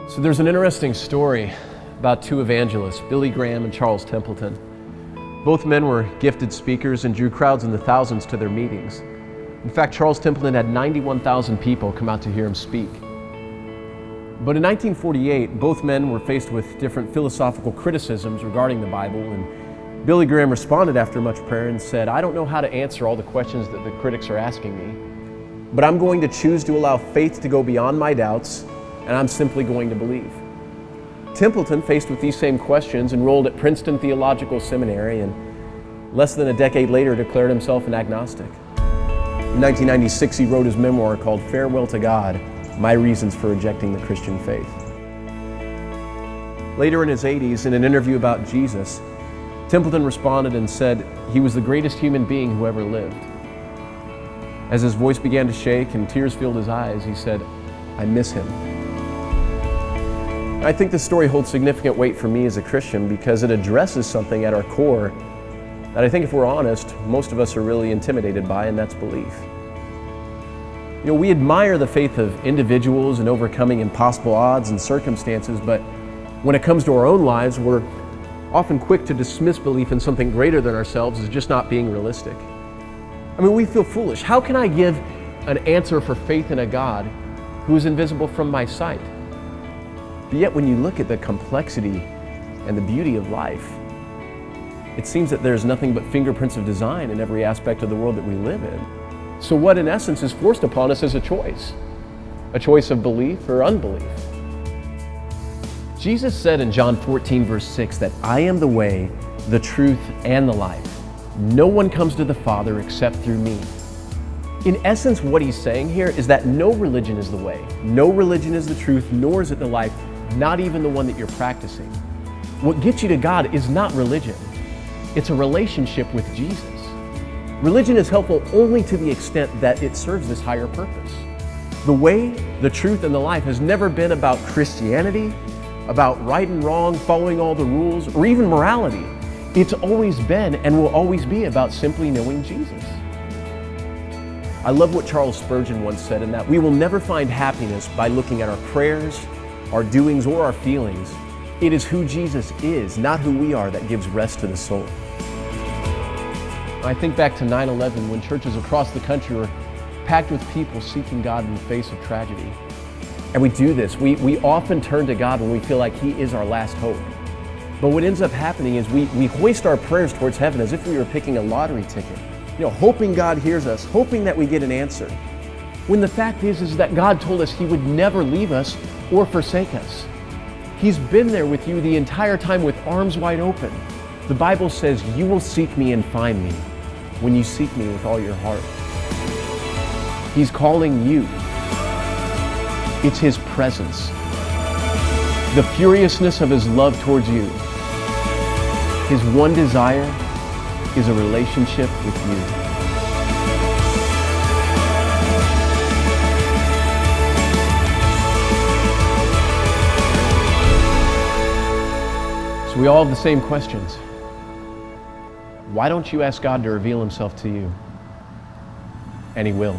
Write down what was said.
So there's an interesting story about two evangelists, Billy Graham and Charles Templeton. Both men were gifted speakers and drew crowds in the thousands to their meetings. In fact, Charles Templeton had 91,000 people come out to hear him speak. But in 1948, both men were faced with different philosophical criticisms regarding the Bible, and Billy Graham responded after much prayer and said, "I don't know how to answer all the questions that the critics are asking me, but I'm going to choose to allow faith to go beyond my doubts, and I'm simply going to believe." Templeton, faced with these same questions, enrolled at Princeton Theological Seminary and less than a decade later declared himself an agnostic. In 1996, he wrote his memoir called Farewell to God, My Reasons for Rejecting the Christian Faith. Later in his 80s, in an interview about Jesus, Templeton responded and said he was the greatest human being who ever lived. As his voice began to shake and tears filled his eyes, he said, "I miss him." I think this story holds significant weight for me as a Christian because it addresses something at our core that I think, if we're honest, most of us are really intimidated by, and that's belief. You know, we admire the faith of individuals and overcoming impossible odds and circumstances, but when it comes to our own lives, we're often quick to dismiss belief in something greater than ourselves as just not being realistic. I mean, we feel foolish. How can I give an answer for faith in a God who is invisible from my sight? But yet, when you look at the complexity and the beauty of life, it seems that there's nothing but fingerprints of design in every aspect of the world that we live in. So what, in essence, is forced upon us is a choice of belief or unbelief. Jesus said in John 14, verse 6, that I am the way, the truth, and the life. No one comes to the Father except through me. In essence, what he's saying here is that no religion is the way, no religion is the truth, nor is it the life, not even the one that you're practicing. What gets you to God is not religion. It's a relationship with Jesus. Religion is helpful only to the extent that it serves this higher purpose. The way, the truth, and the life has never been about Christianity, about right and wrong, following all the rules, or even morality. It's always been and will always be about simply knowing Jesus. I love what Charles Spurgeon once said, in that we will never find happiness by looking at our prayers, our doings, or our feelings. It is who Jesus is, not who we are, that gives rest to the soul. I think back to 9/11, when churches across the country were packed with people seeking God in the face of tragedy. And we do this. We often turn to God when we feel like He is our last hope. But what ends up happening is we hoist our prayers towards heaven as if we were picking a lottery ticket, hoping God hears us, hoping that we get an answer. When the fact is that God told us He would never leave us or forsake us. He's been there with you the entire time with arms wide open. The Bible says, you will seek me and find me when you seek me with all your heart. He's calling you. It's His presence. The furiousness of His love towards you. His one desire is a relationship with you. So we all have the same questions. Why don't you ask God to reveal Himself to you? And He will.